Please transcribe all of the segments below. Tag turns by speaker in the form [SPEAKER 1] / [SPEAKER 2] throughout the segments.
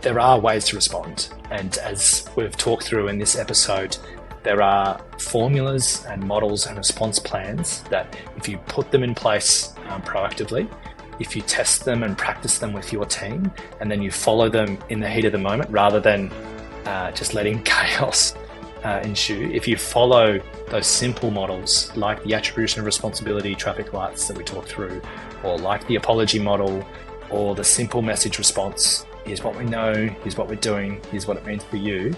[SPEAKER 1] there are ways to respond. And as we've talked through in this episode, there are formulas and models and response plans that if you put them in place proactively, if you test them and practice them with your team, and then you follow them in the heat of the moment rather than just letting chaos ensue, if you follow those simple models like the attribution of responsibility traffic lights that we talked through, or like the apology model, or the simple message response, here's what we know, here's what we're doing, here's what it means for you,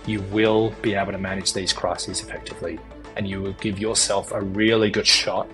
[SPEAKER 1] you will be able to manage these crises effectively, and you will give yourself a really good shot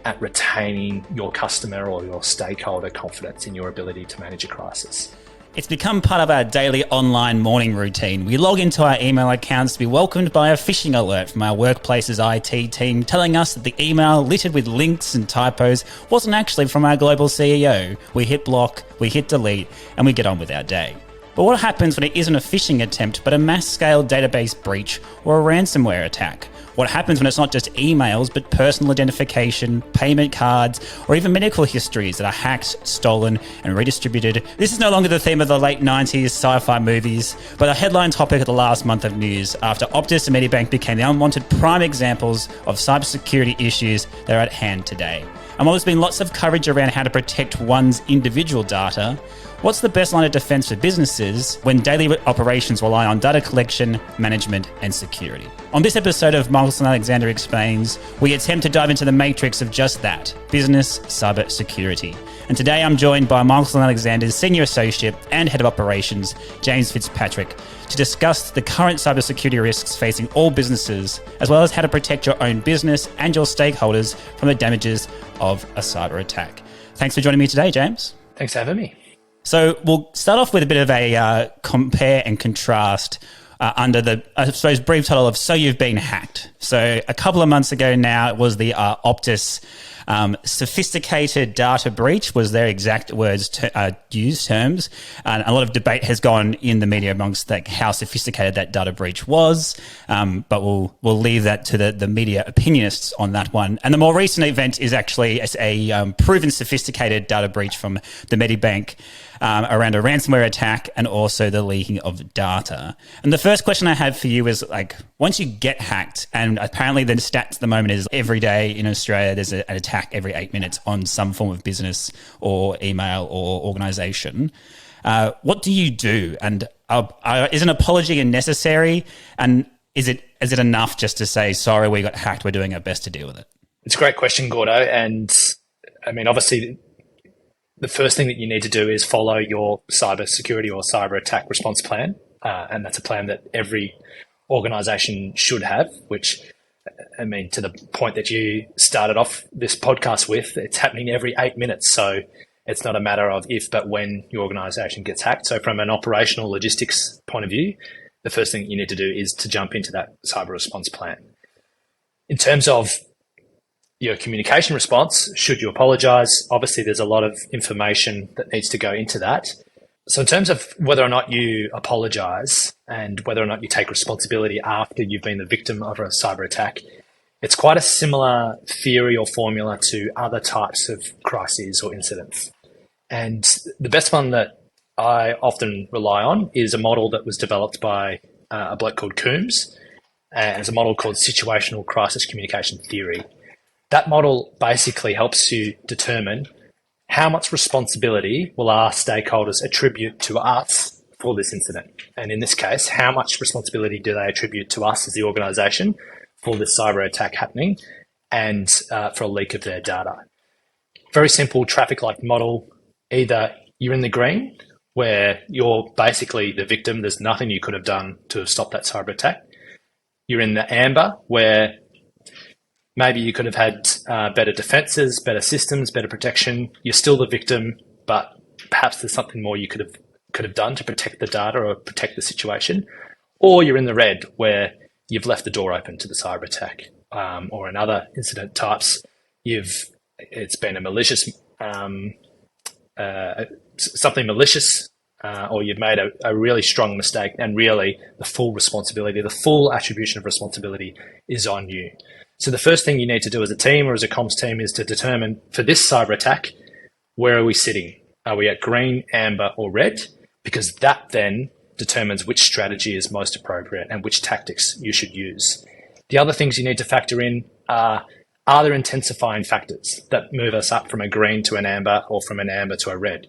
[SPEAKER 1] at retaining your customer or your stakeholder confidence in your ability to manage a crisis.
[SPEAKER 2] It's become part of our daily online morning routine. We log into our email accounts to be welcomed by a phishing alert from our workplace's IT team telling us that the email littered with links and typos wasn't actually from our global CEO. We hit block, we hit delete, and we get on with our day. But what happens when it isn't a phishing attempt but a mass-scale database breach or a ransomware attack? What happens when it's not just emails but personal identification, payment cards, or even medical histories that are hacked, stolen, and redistributed? This is no longer the theme of the late 90s sci-fi movies, but a headline topic of the last month of news after Optus and Medibank became the unwanted prime examples of cybersecurity issues that are at hand today. And while there's been lots of coverage around how to protect one's individual data, what's the best line of defense for businesses when daily operations rely on data collection, management, and security? On this episode of Michelson Alexander Explains, we attempt to dive into the matrix of just that, business cybersecurity. And today I'm joined by Michelson Alexander's Senior Associate and Head of Operations, James Fitzpatrick, to discuss the current cybersecurity risks facing all businesses, as well as how to protect your own business and your stakeholders from the damages of a cyber attack. Thanks for joining me today, James.
[SPEAKER 1] Thanks for having me.
[SPEAKER 2] So we'll start off with a bit of a compare and contrast under the, I suppose, brief title of So You've Been Hacked. So a couple of months ago now, it was the Optus sophisticated data breach was their exact words used terms. And a lot of debate has gone in the media amongst how sophisticated that data breach was. But we'll leave that to the media opinionists on that one. And the more recent event is actually a proven sophisticated data breach from the Medibank around a ransomware attack and also the leaking of data. And the first question I have for you is, once you get hacked, and apparently the stats at the moment is every day in Australia there's an attack every 8 minutes on some form of business or email or organisation. What do you do? And is an apology necessary? And is it enough just to say, sorry, we got hacked, we're doing our best to deal with it?
[SPEAKER 1] It's a great question, Gordo. And I mean, obviously, the first thing that you need to do is follow your cybersecurity or cyber attack response plan. And that's a plan that every organisation should have, which, I mean, to the point that you started off this podcast with, it's happening every 8 minutes. So it's not a matter of if, but when your organisation gets hacked. So from an operational logistics point of view, the first thing you need to do is to jump into that cyber response plan. In terms of your communication response, should you apologise? Obviously, there's a lot of information that needs to go into that. So in terms of whether or not you apologise and whether or not you take responsibility after you've been the victim of a cyber attack, it's quite a similar theory or formula to other types of crises or incidents. And the best one that I often rely on is a model that was developed by a bloke called Coombs, and it's a model called situational crisis communication theory. That model basically helps you determine how much responsibility will our stakeholders attribute to us for this incident. And in this case, how much responsibility do they attribute to us as the organisation for this cyber attack happening and for a leak of their data. Very simple traffic light model. Either you're in the green, where you're basically the victim, there's nothing you could have done to have stopped that cyber attack. You're in the amber, where maybe you could have had better defenses, better systems, better protection. You're still the victim, but perhaps there's something more you could have done to protect the data or protect the situation. Or you're in the red, where you've left the door open to the cyber attack. Or in other incident types, it's been a malicious, something malicious, or you've made a really strong mistake, and really the full responsibility, the full attribution of responsibility is on you. So the first thing you need to do as a team or as a comms team is to determine, for this cyber attack, where are we sitting? Are we at green, amber, or red? because that then determines which strategy is most appropriate and which tactics you should use. The other things you need to factor in are there intensifying factors that move us up from a green to an amber or from an amber to a red?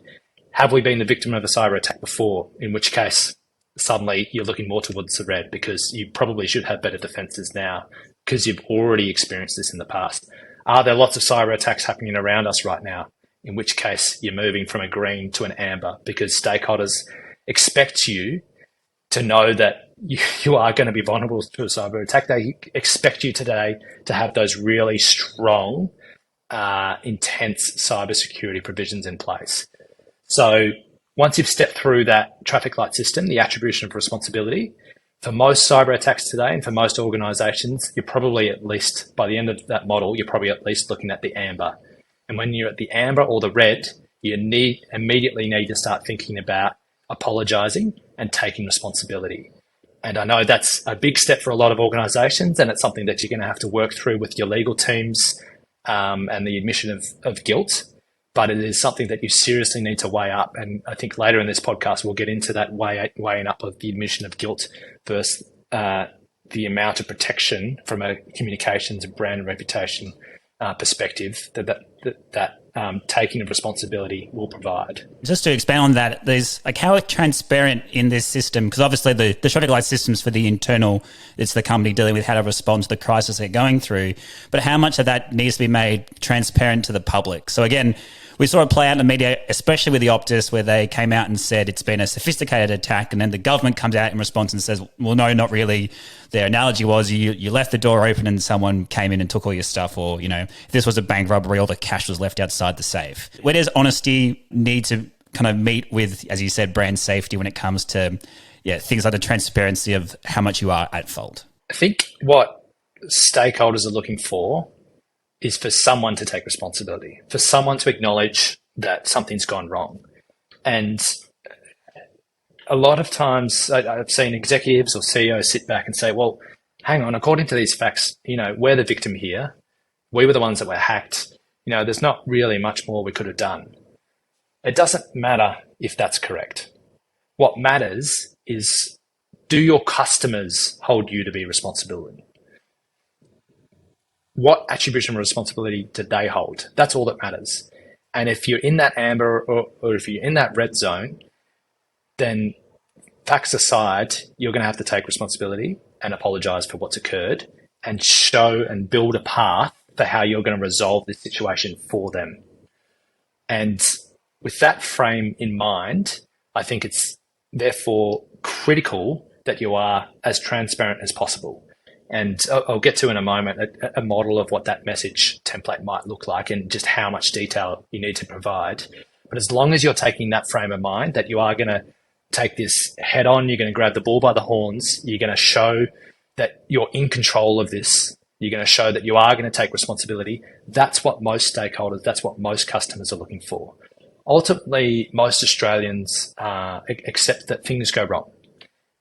[SPEAKER 1] Have we been the victim of a cyber attack before? In which case, suddenly you're looking more towards the red because you probably should have better defenses now because you've already experienced this in the past. Are there lots of cyber attacks happening around us right now? In which case, you're moving from a green to an amber because stakeholders expect you to know that you are going to be vulnerable to a cyber attack. They expect you today to have those really strong, intense cybersecurity provisions in place. So once you've stepped through that traffic light system, the attribution of responsibility, for most cyber attacks today and for most organizations, you're probably at least, by the end of that model, you're probably at least looking at the amber. And when you're at the amber or the red, you immediately need to start thinking about apologizing and taking responsibility. And I know that's a big step for a lot of organizations, and it's something that you're going to have to work through with your legal teams and the admission of guilt. But it is something that you seriously need to weigh up. And I think later in this podcast, we'll get into that weighing up of the admission of guilt versus the amount of protection from a communications and brand and reputation perspective that taking of responsibility will provide.
[SPEAKER 2] Just to expand on that, there's like how transparent in this system, because obviously the traffic light systems for the internal, it's the company dealing with how to respond to the crisis they're going through, but how much of that needs to be made transparent to the public? So again, we saw it play out in the media, especially with the Optus, where they came out and said it's been a sophisticated attack, and then the government comes out in response and says, well, no, not really. Their analogy was you left the door open and someone came in and took all your stuff, or, if this was a bank robbery, all the cash was left outside the safe. Where does honesty need to kind of meet with, as you said, brand safety when it comes to things like the transparency of how much you are at fault?
[SPEAKER 1] I think what stakeholders are looking for is for someone to take responsibility, for someone to acknowledge that something's gone wrong. And a lot of times I've seen executives or CEOs sit back and say, well, hang on, according to these facts, we're the victim here. We were the ones that were hacked. There's not really much more we could have done. It doesn't matter if that's correct. What matters is, do your customers hold you to be responsible? What attribution of responsibility do they hold? That's all that matters. And if you're in that amber or if you're in that red zone, then facts aside, you're going to have to take responsibility and apologize for what's occurred and show and build a path for how you're going to resolve this situation for them. And with that frame in mind, I think it's therefore critical that you are as transparent as possible. And I'll get to in a moment a model of what that message template might look like and just how much detail you need to provide. But as long as you're taking that frame of mind that you are going to take this head on, you're going to grab the bull by the horns, you're going to show that you're in control of this, you're going to show that you are going to take responsibility, that's what most stakeholders, that's what most customers are looking for. Ultimately, most Australians accept that things go wrong.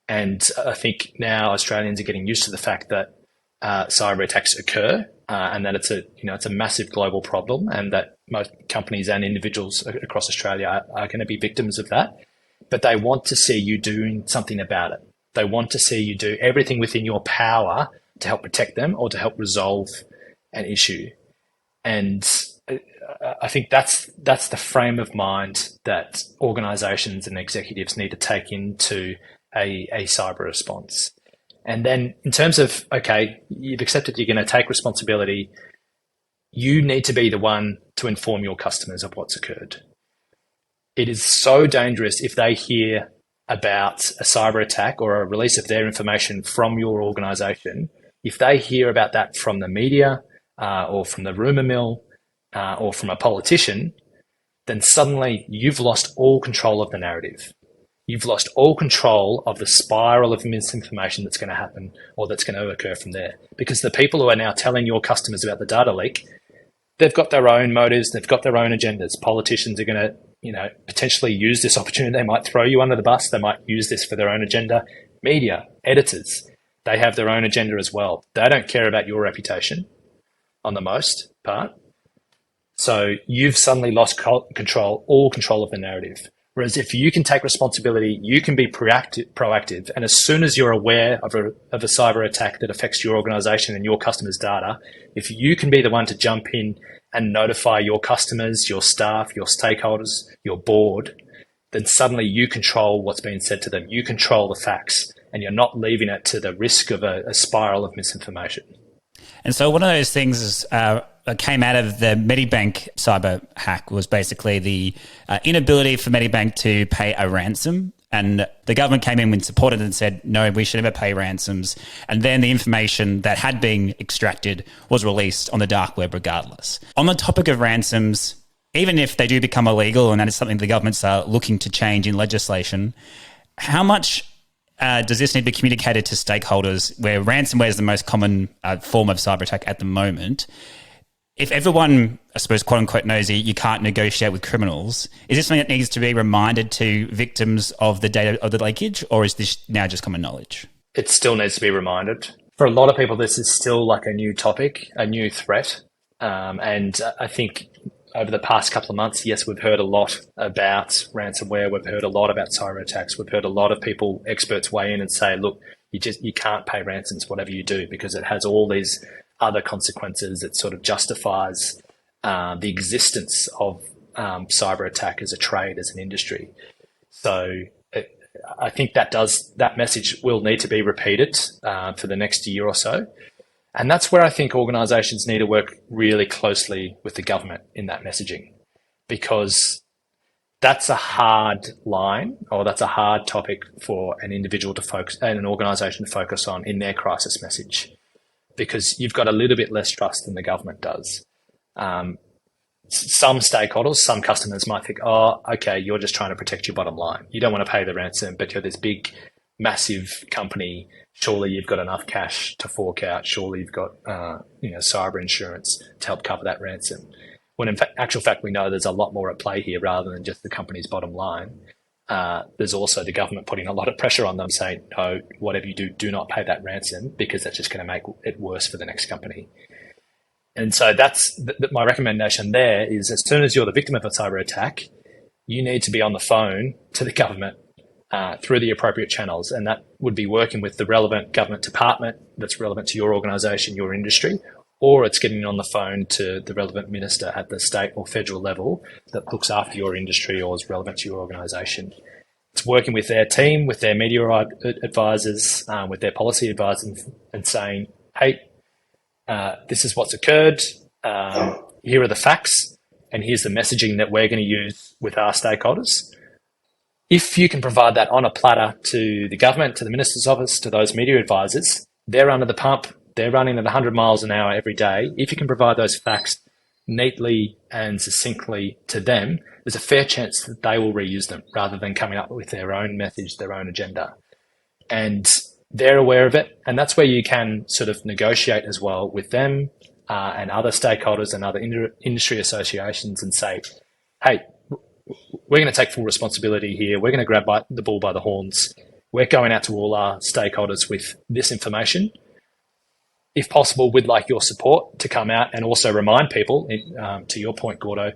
[SPEAKER 1] And I think now Australians are getting used to the fact that cyber attacks occur and that it's a massive global problem, and that most companies and individuals across Australia are going to be victims of that. But they want to see you doing something about it. They want to see you do everything within your power to help protect them or to help resolve an issue. And I think that's the frame of mind that organisations and executives need to take into a cyber response. And then in terms of, okay, you've accepted you're going to take responsibility, you need to be the one to inform your customers of what's occurred. It is so dangerous if they hear about a cyber attack or a release of their information from your organisation. If they hear about that from the media or from the rumour mill or from a politician, then suddenly you've lost all control of the narrative. You've lost all control of the spiral of misinformation that's going to happen or that's going to occur from there. Because the people who are now telling your customers about the data leak, they've got their own motives, they've got their own agendas. Politicians are going to, potentially use this opportunity. They might throw you under the bus. They might use this for their own agenda. Media, editors, they have their own agenda as well. They don't care about your reputation on the most part. So you've suddenly lost all control of the narrative. Whereas if you can take responsibility, you can be proactive. And as soon as you're aware of a cyber attack that affects your organization and your customers' data, if you can be the one to jump in and notify your customers, your staff, your stakeholders, your board, then suddenly you control what's being said to them. You control the facts, and you're not leaving it to the risk of a spiral of misinformation.
[SPEAKER 2] And so one of those things is, that came out of the Medibank cyber hack was basically the inability for Medibank to pay a ransom. And the government came in and supported it and said, no, we should never pay ransoms. And then the information that had been extracted was released on the dark web regardless. On the topic of ransoms, even if they do become illegal, and that is something the governments are looking to change in legislation, how much does this need to be communicated to stakeholders, where ransomware is the most common form of cyber attack at the moment? If everyone, I suppose, quote unquote, knows you can't negotiate with criminals, is this something that needs to be reminded to victims of the data of the leakage, or is this now just common knowledge?
[SPEAKER 1] It still needs to be reminded. For a lot of people, this is still like a new topic, a new threat. And I think over the past couple of months, yes, we've heard a lot about ransomware. We've heard a lot about cyber attacks. We've heard a lot of people, experts, weigh in and say, look, you can't pay ransoms, whatever you do, because it has all these other consequences. It sort of justifies the existence of cyber attack as a trade, as an industry. So I think that message will need to be repeated for the next year or so. And that's where I think organisations need to work really closely with the government in that messaging, because that's a hard line, or that's a hard topic for an individual to focus and an organisation to focus on in their crisis message, because you've got a little bit less trust than the government does. Some stakeholders, some customers might think, oh, okay, you're just trying to protect your bottom line. You don't want to pay the ransom, but you're this big, massive company. Surely you've got enough cash to fork out. Surely you've got cyber insurance to help cover that ransom. When in actual fact, we know there's a lot more at play here rather than just the company's bottom line. There's also the government putting a lot of pressure on them, saying, no, whatever you do not pay that ransom, because that's just going to make it worse for the next company. And so that's my recommendation there is, as soon as you're the victim of a cyber attack, you need to be on the phone to the government through the appropriate channels. And that would be working with the relevant government department that's relevant to your organisation, your industry, or it's getting on the phone to the relevant minister at the state or federal level that looks after your industry or is relevant to your organisation. It's working with their team, with their media advisors, with their policy advisors, and saying, hey, this is what's occurred. Here are the facts, and here's the messaging that we're going to use with our stakeholders. If you can provide that on a platter to the government, to the minister's office, to those media advisors, they're under the pump. They're running at 100 miles an hour every day. If you can provide those facts neatly and succinctly to them, there's a fair chance that they will reuse them rather than coming up with their own message, their own agenda. And they're aware of it. And that's where you can sort of negotiate as well with them and other stakeholders and other industry associations and say, hey, we're going to take full responsibility here. We're going to grab the bull by the horns. We're going out to all our stakeholders with this information. If possible, we'd like your support to come out and also remind people, to your point, Gordo,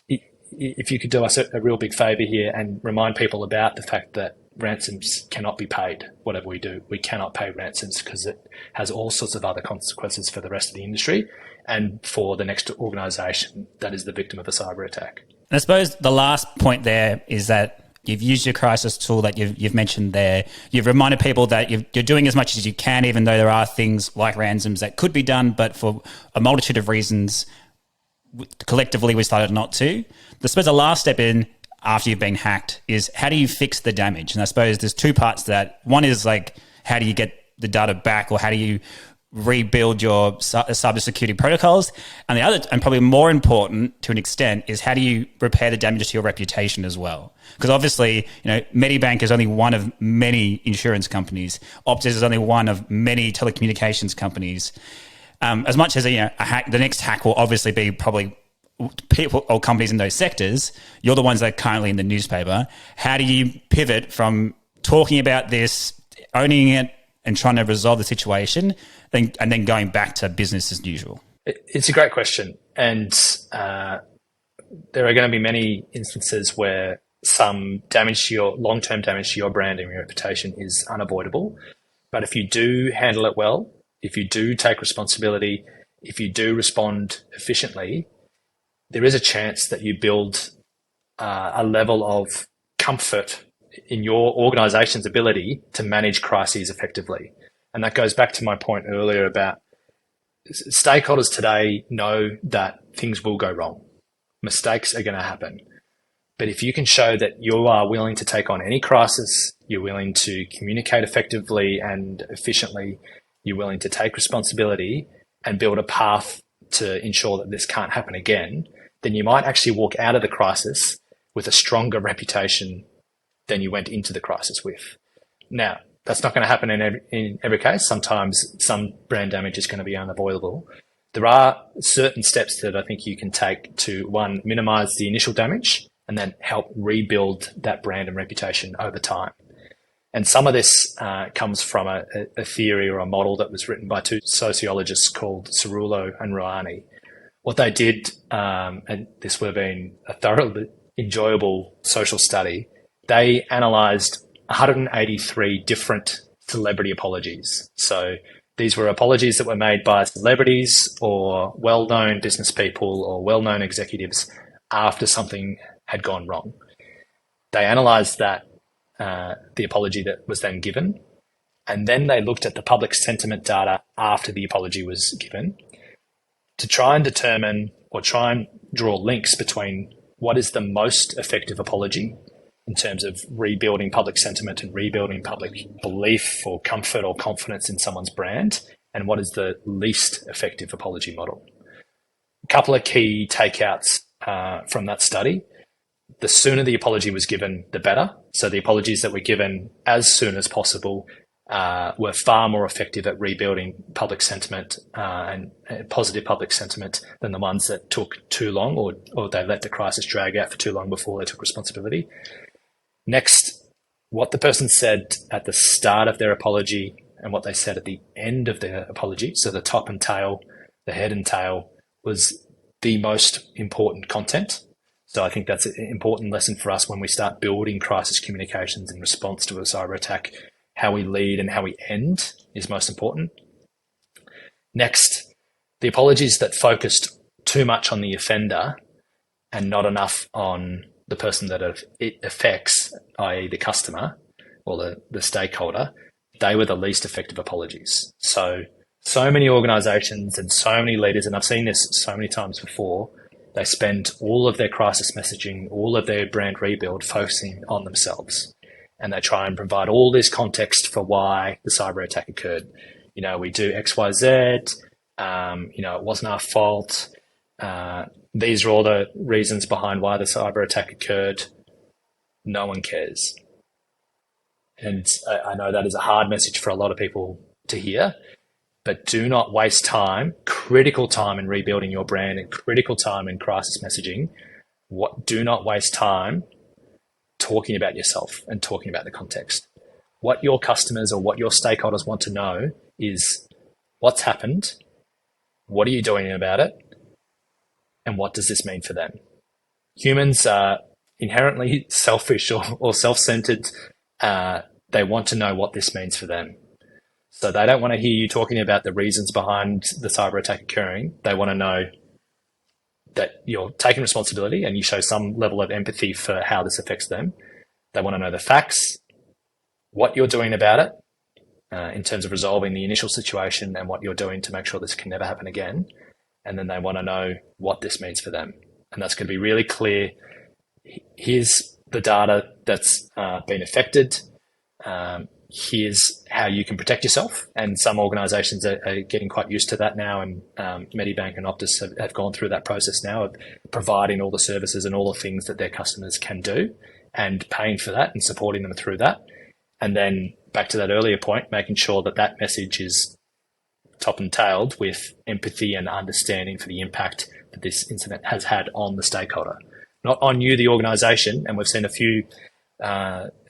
[SPEAKER 1] if you could do us a real big favour here and remind people about the fact that ransoms cannot be paid, whatever we do. We cannot pay ransoms because it has all sorts of other consequences for the rest of the industry and for the next organisation that is the victim of a cyber attack.
[SPEAKER 2] And I suppose the last point there is that you've used your crisis tool that you've mentioned there. You've reminded people that you're doing as much as you can, even though there are things like ransoms that could be done, but for a multitude of reasons, collectively we decided not to. I suppose the last step in after you've been hacked is how do you fix the damage? And I suppose there's two parts to that. One is like, how do you get the data back, or how do you rebuild your cybersecurity protocols? And the other, and probably more important to an extent, is how do you repair the damage to your reputation as well? Because obviously, Medibank is only one of many insurance companies. Optus is only one of many telecommunications companies. As much as a hack, the next hack will obviously be probably people or companies in those sectors. You're the ones that are currently in the newspaper. How do you pivot from talking about this, owning it, and trying to resolve the situation, and then going back to business as usual?
[SPEAKER 1] It's a great question. And there are going to be many instances where some damage to your long-term damage to your brand and your reputation is unavoidable. But if you do handle it well, if you do take responsibility, if you do respond efficiently, there is a chance that you build a level of comfort in your organization's ability to manage crises effectively. And that goes back to my point earlier about stakeholders today know that things will go wrong. Mistakes are going to happen. But if you can show that you are willing to take on any crisis, you're willing to communicate effectively and efficiently, you're willing to take responsibility and build a path to ensure that this can't happen again, then you might actually walk out of the crisis with a stronger reputation than you went into the crisis with. Now, that's not going to happen in every case. Sometimes some brand damage is going to be unavoidable. There are certain steps that I think you can take to, one, minimize the initial damage and then help rebuild that brand and reputation over time. And some of this comes from a theory or a model that was written by two sociologists called Cerullo and Rouhani. What they did, and this would have been a thoroughly enjoyable social study, they analysed 183 different celebrity apologies. So these were apologies that were made by celebrities or well-known business people or well-known executives after something had gone wrong. They analysed that, the apology that was then given, and then they looked at the public sentiment data after the apology was given to try and determine or try and draw links between what is the most effective apology in terms of rebuilding public sentiment and rebuilding public belief or comfort or confidence in someone's brand, and what is the least effective apology model. A couple of key takeouts from that study. The sooner the apology was given, the better. So the apologies that were given as soon as possible were far more effective at rebuilding public sentiment and positive public sentiment than the ones that took too long or they let the crisis drag out for too long before they took responsibility. Next, what the person said at the start of their apology and what they said at the end of their apology, so the top and tail, the head and tail, was the most important content. So I think that's an important lesson for us when we start building crisis communications in response to a cyber attack. How we lead and how we end is most important. Next, the apologies that focused too much on the offender and not enough on the person that it affects, i.e. the customer or the stakeholder, they were the least effective apologies. So many organizations and so many leaders, and I've seen this so many times before, they spend all of their crisis messaging, all of their brand rebuild focusing on themselves. And they try and provide all this context for why the cyber attack occurred. You know, we do X, Y, Z. It wasn't our fault. These are all the reasons behind why the cyber attack occurred. No one cares. And I know that is a hard message for a lot of people to hear, but do not waste time, critical time in rebuilding your brand and critical time in crisis messaging. Do not waste time talking about yourself and talking about the context. What your customers or what your stakeholders want to know is what's happened, what are you doing about it, and what does this mean for them? Humans are inherently selfish or self-centered. They want to know what this means for them. So they don't want to hear you talking about the reasons behind the cyber attack occurring. They want to know that you're taking responsibility and you show some level of empathy for how this affects them. They want to know the facts, what you're doing about it in terms of resolving the initial situation and what you're doing to make sure this can never happen again. And then they want to know what this means for them. And that's going to be really clear. Here's the data that's been affected. Here's how you can protect yourself. And some organizations are getting quite used to that now. And Medibank and Optus have gone through that process now of providing all the services and all the things that their customers can do and paying for that and supporting them through that. And then back to that earlier point, making sure that that message is top and tailed with empathy and understanding for the impact that this incident has had on the stakeholder, not on you, the organization. And we've seen a few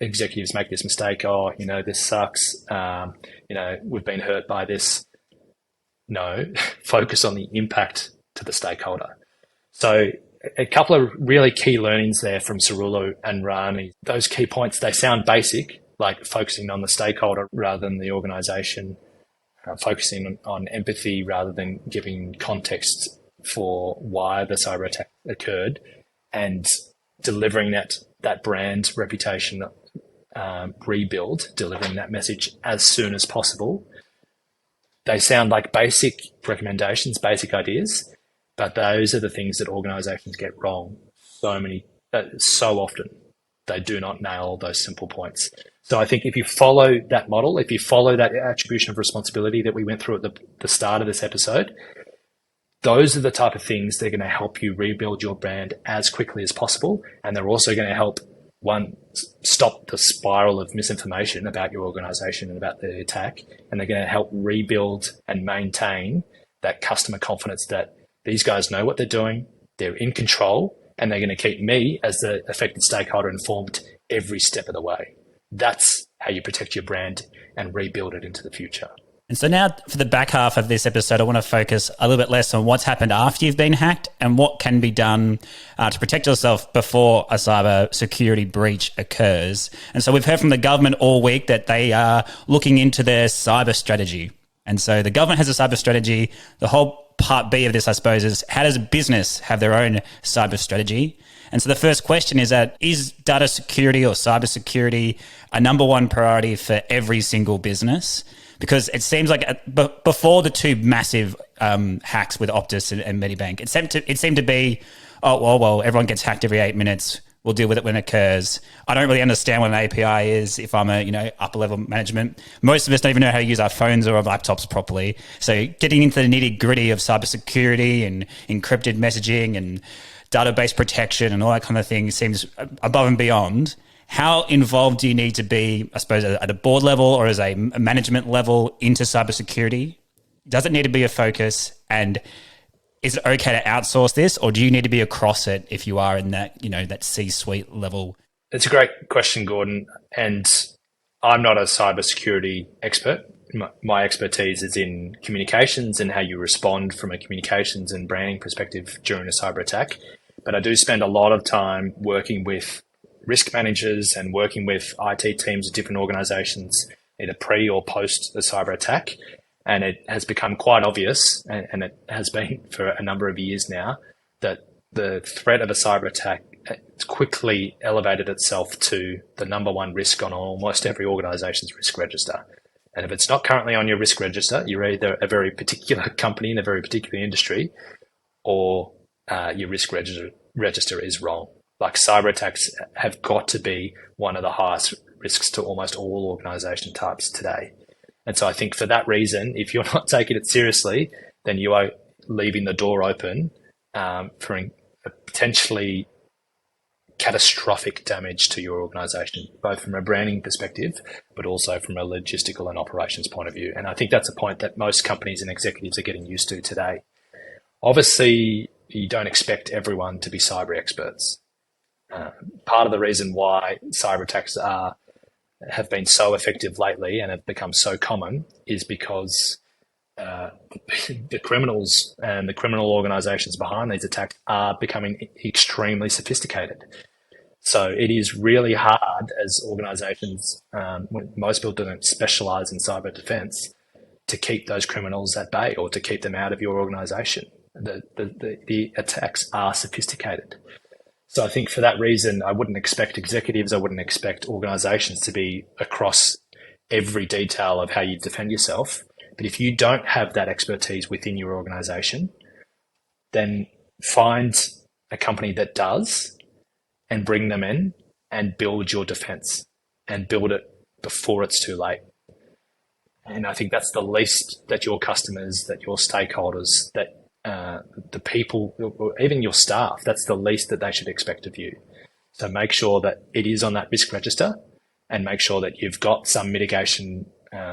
[SPEAKER 1] executives make this mistake. Oh, this sucks. We've been hurt by this. No, focus on the impact to the stakeholder. So a couple of really key learnings there from Cerullo and Rani. Those key points, they sound basic, like focusing on the stakeholder rather than the organisation, focusing on empathy rather than giving context for why the cyber attack occurred, and delivering that brand reputation rebuild, delivering that message as soon as possible. They sound like basic recommendations, basic ideas, but those are the things that organisations get wrong so often. They do not nail those simple points. So I think if you follow that model, if you follow that attribution of responsibility that we went through at the start of this episode, those are the type of things that are going to help you rebuild your brand as quickly as possible. And they're also going to help, one, stop the spiral of misinformation about your organisation and about the attack. And they're going to help rebuild and maintain that customer confidence that these guys know what they're doing, they're in control, and they're going to keep me as the affected stakeholder informed every step of the way. That's how you protect your brand and rebuild it into the future.
[SPEAKER 2] And so now for the back half of this episode, I want to focus a little bit less on what's happened after you've been hacked and what can be done to protect yourself before a cyber security breach occurs. And so we've heard from the government all week that they are looking into their cyber strategy. And so the government has a cyber strategy. The whole part B of this, I suppose, is how does a business have their own cyber strategy? And so the first question is is data security or cyber security a number one priority for every single business? Because it seems like before the two massive hacks with Optus and Medibank, it seemed to be, well, everyone gets hacked every 8 minutes. We'll deal with it when it occurs. I don't really understand what an API is if I'm a upper level management. Most of us don't even know how to use our phones or our laptops properly. So getting into the nitty gritty of cybersecurity and encrypted messaging and database protection and all that kind of thing seems above and beyond. How involved do you need to be, I suppose, at a board level or as a management level into cybersecurity? Does it need to be a focus? And is it okay to outsource this, or do you need to be across it if you are in that, that C-suite level?
[SPEAKER 1] It's a great question, Gordon. And I'm not a cybersecurity expert. My expertise is in communications and how you respond from a communications and branding perspective during a cyber attack. But I do spend a lot of time working with risk managers and working with IT teams of different organizations, either pre or post the cyber attack. And it has become quite obvious, and it has been for a number of years now, that the threat of a cyber attack quickly elevated itself to the number one risk on almost every organization's risk register. And if it's not currently on your risk register, you're either a very particular company in a very particular industry, or your risk register is wrong. Like, cyber attacks have got to be one of the highest risks to almost all organization types today. And so I think for that reason, if you're not taking it seriously, then you are leaving the door open for a potentially catastrophic damage to your organization, both from a branding perspective, but also from a logistical and operations point of view. And I think that's a point that most companies and executives are getting used to today. Obviously, you don't expect everyone to be cyber experts. Part of the reason why cyber attacks have been so effective lately and have become so common is because the criminals and the criminal organizations behind these attacks are becoming extremely sophisticated. So it is really hard as organizations, most people don't specialize in cyber defense, to keep those criminals at bay or to keep them out of your organization. The attacks are sophisticated. So I think for that reason, I wouldn't expect executives, I wouldn't expect organizations to be across every detail of how you defend yourself. But if you don't have that expertise within your organization, then find a company that does and bring them in and build your defense and build it before it's too late. And I think that's the least that your customers, that your stakeholders, that the people, or even your staff, that's the least that they should expect of you. So make sure that it is on that risk register, and make sure that you've got some mitigation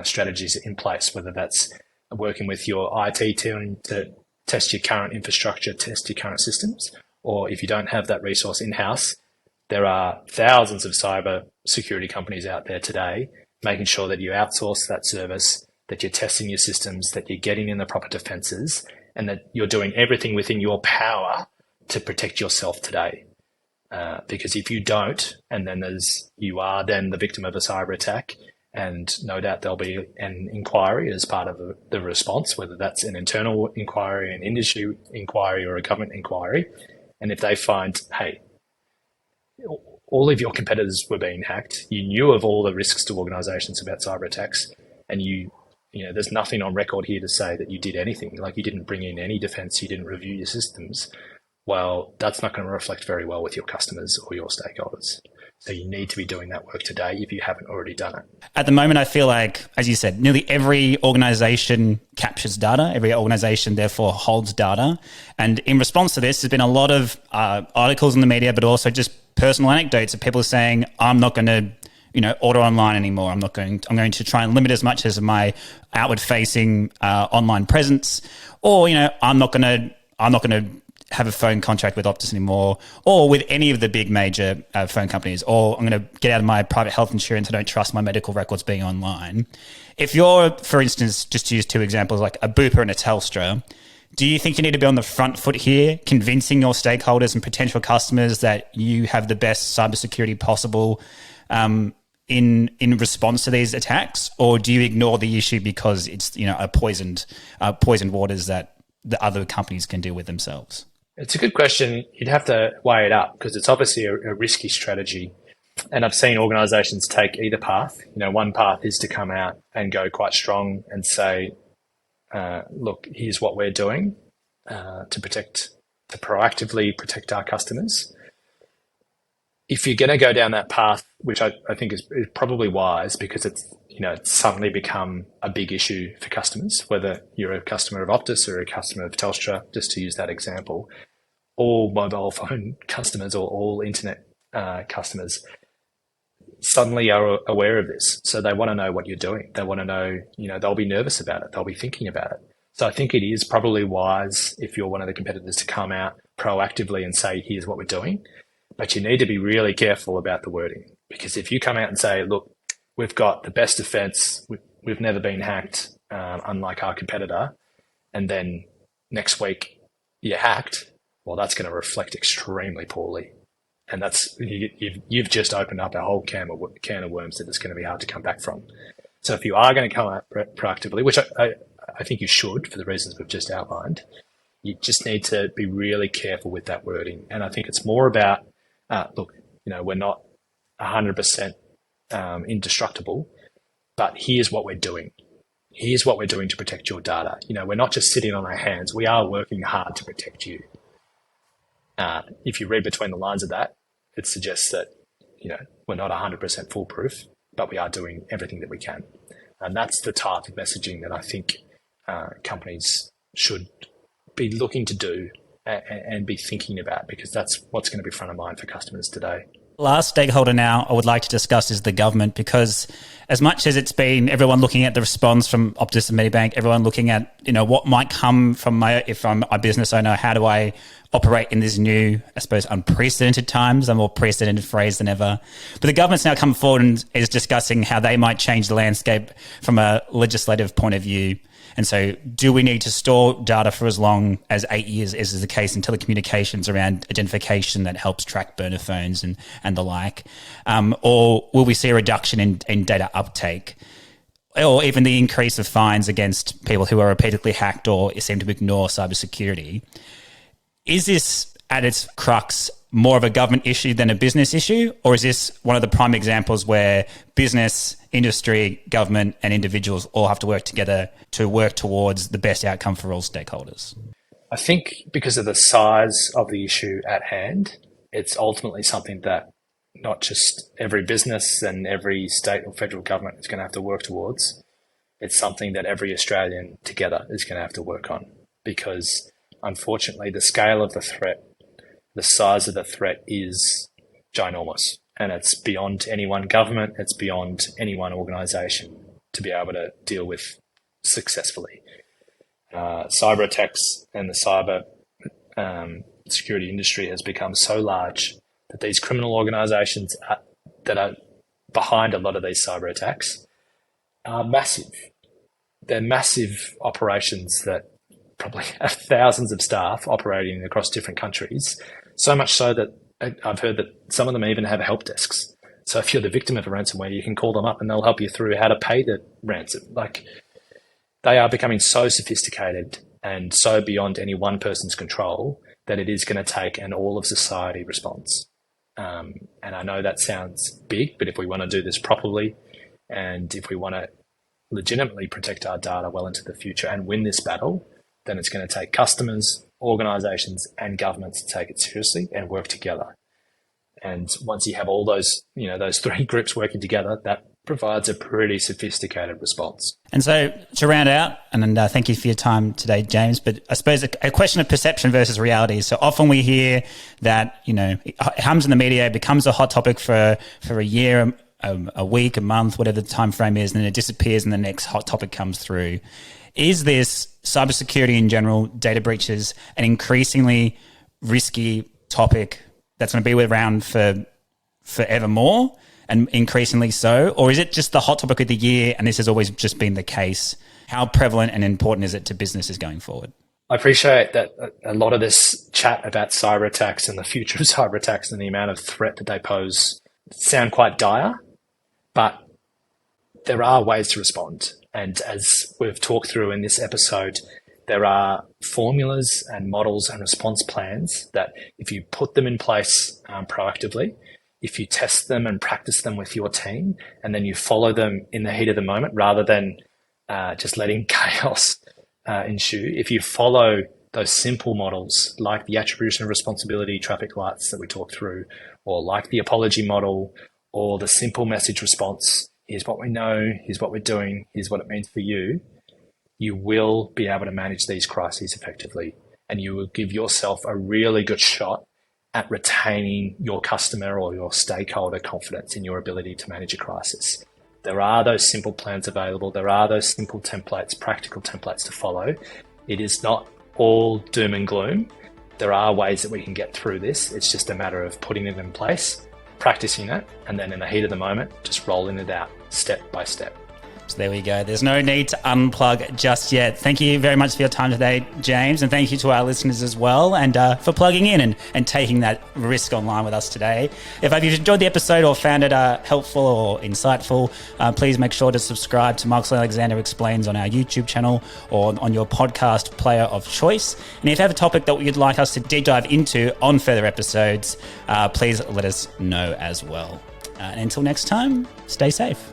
[SPEAKER 1] strategies in place, whether that's working with your IT team to test your current infrastructure, test your current systems, or if you don't have that resource in-house, there are thousands of cyber security companies out there today, making sure that you outsource that service, that you're testing your systems, that you're getting in the proper defenses, and that you're doing everything within your power to protect yourself today. Because if you don't, and then you are then the victim of a cyber attack, and no doubt there'll be an inquiry as part of the response, whether that's an internal inquiry, an industry inquiry, or a government inquiry. And if they find, hey, all of your competitors were being hacked, you knew of all the risks to organizations about cyber attacks, and there's nothing on record here to say that you did anything, like you didn't bring in any defense, you didn't review your systems. Well, that's not going to reflect very well with your customers or your stakeholders. So you need to be doing that work today if you haven't already done it.
[SPEAKER 2] At the moment, I feel like, as you said, nearly every organization captures data. Every organization, therefore, holds data. And in response to this, there's been a lot of articles in the media, but also just personal anecdotes of people saying, I'm not going to order online anymore. I'm going to try and limit as much as my outward facing online presence, or, I'm not going to have a phone contract with Optus anymore, or with any of the big major phone companies, or I'm going to get out of my private health insurance. I don't trust my medical records being online. If you're, for instance, just to use two examples, like a Bupa and a Telstra, do you think you need to be on the front foot here, convincing your stakeholders and potential customers that you have the best cybersecurity possible in response to these attacks, or do you ignore the issue because it's a poisoned waters that the other companies can deal with themselves?
[SPEAKER 1] It's a good question. You'd have to weigh it up because it's obviously a risky strategy. And I've seen organisations take either path. One path is to come out and go quite strong and say, look, here's what we're doing to proactively protect our customers. If you're going to go down that path, which I think is probably wise because it's suddenly become a big issue for customers, whether you're a customer of Optus or a customer of Telstra, just to use that example, all mobile phone customers or all internet customers suddenly are aware of this. So they want to know what you're doing. They want to know, they'll be nervous about it. They'll be thinking about it. So I think it is probably wise if you're one of the competitors to come out proactively and say, here's what we're doing. But you need to be really careful about the wording, because if you come out and say, look, we've got the best defense, we've never been hacked, unlike our competitor, and then next week you're hacked, well, that's going to reflect extremely poorly. And that's you've just opened up a whole can of worms that it's going to be hard to come back from. So if you are going to come out proactively, which I think you should for the reasons we've just outlined, you just need to be really careful with that wording. And I think it's more about, look, we're not 100% indestructible, but here's what we're doing. Here's what we're doing to protect your data. We're not just sitting on our hands. We are working hard to protect you. If you read between the lines of that, it suggests that, we're not 100% foolproof, but we are doing everything that we can. And that's the type of messaging that I think companies should be looking to do and be thinking about, because that's what's going to be front of mind for customers today.
[SPEAKER 2] Last stakeholder now I would like to discuss is the government, because as much as it's been everyone looking at the response from Optus and Medibank, everyone looking at, what might come from if I'm a business owner, how do I operate in this new, I suppose, unprecedented times, a more precedented phrase than ever. But the government's now come forward and is discussing how they might change the landscape from a legislative point of view. And so do we need to store data for as long as 8 years, as is the case in telecommunications around identification that helps track burner phones and the like? Or will we see a reduction in data uptake? Or even the increase of fines against people who are repeatedly hacked or seem to ignore cybersecurity? Is this at its crux more of a government issue than a business issue? Or is this one of the prime examples where business, industry, government and individuals all have to work together to work towards the best outcome for all stakeholders?
[SPEAKER 1] I think because of the size of the issue at hand, it's ultimately something that not just every business and every state or federal government is going to have to work towards. It's something that every Australian together is going to have to work on, because unfortunately the scale of the threat, the size of the threat is ginormous, and it's beyond any one government, it's beyond any one organisation to be able to deal with successfully. Cyber attacks and the cyber security industry has become so large that these criminal organisations that are behind a lot of these cyber attacks are massive. They're massive operations that probably have thousands of staff operating across different countries, so much so that I've heard that some of them even have help desks. So if you're the victim of a ransomware, you can call them up and they'll help you through how to pay the ransom. Like, they are becoming so sophisticated and so beyond any one person's control that it is going to take an all of society response. And I know that sounds big, but if we want to do this properly, and if we want to legitimately protect our data well into the future and win this battle, then it's going to take customers, organizations, and governments to take it seriously and work together. And once you have all those, those three groups working together, that provides a pretty sophisticated response. And
[SPEAKER 2] so to round out, and thank you for your time today, James, but I suppose a question of perception versus reality. So often we hear that, it hums in the media, it becomes a hot topic for a year, a week, a month, whatever the time frame is, and then it disappears and the next hot topic comes through. Is this cybersecurity in general, data breaches, an increasingly risky topic that's going to be around for forevermore and increasingly so? Or is it just the hot topic of the year and this has always just been the case? How prevalent and important is it to businesses going forward?
[SPEAKER 1] I appreciate that a lot of this chat about cyber attacks and the future of cyber attacks and the amount of threat that they pose sound quite dire, but there are ways to respond. And as we've talked through in this episode, there are formulas and models and response plans that if you put them in place proactively, if you test them and practice them with your team, and then you follow them in the heat of the moment rather than just letting chaos ensue, if you follow those simple models like the attribution of responsibility traffic lights that we talked through, or like the apology model, or the simple message response, here's what we know, here's what we're doing, here's what it means for you, you will be able to manage these crises effectively, and you will give yourself a really good shot at retaining your customer or your stakeholder confidence in your ability to manage a crisis. There are those simple plans available. There are those simple templates, practical templates to follow. It is not all doom and gloom. There are ways that we can get through this. It's just a matter of putting it in place, practicing it, and then in the heat of the moment, just rolling it out step by step.
[SPEAKER 2] So there we go. There's no need to unplug just yet. Thank you very much for your time today, James, and thank you to our listeners as well, and for plugging in and taking that risk online with us today. If you've enjoyed the episode or found it helpful or insightful, please make sure to subscribe to Mark Alexander Explains on our YouTube channel or on your podcast player of choice. And if you have a topic that you'd like us to deep dive into on further episodes, please let us know as well. And until next time, stay safe.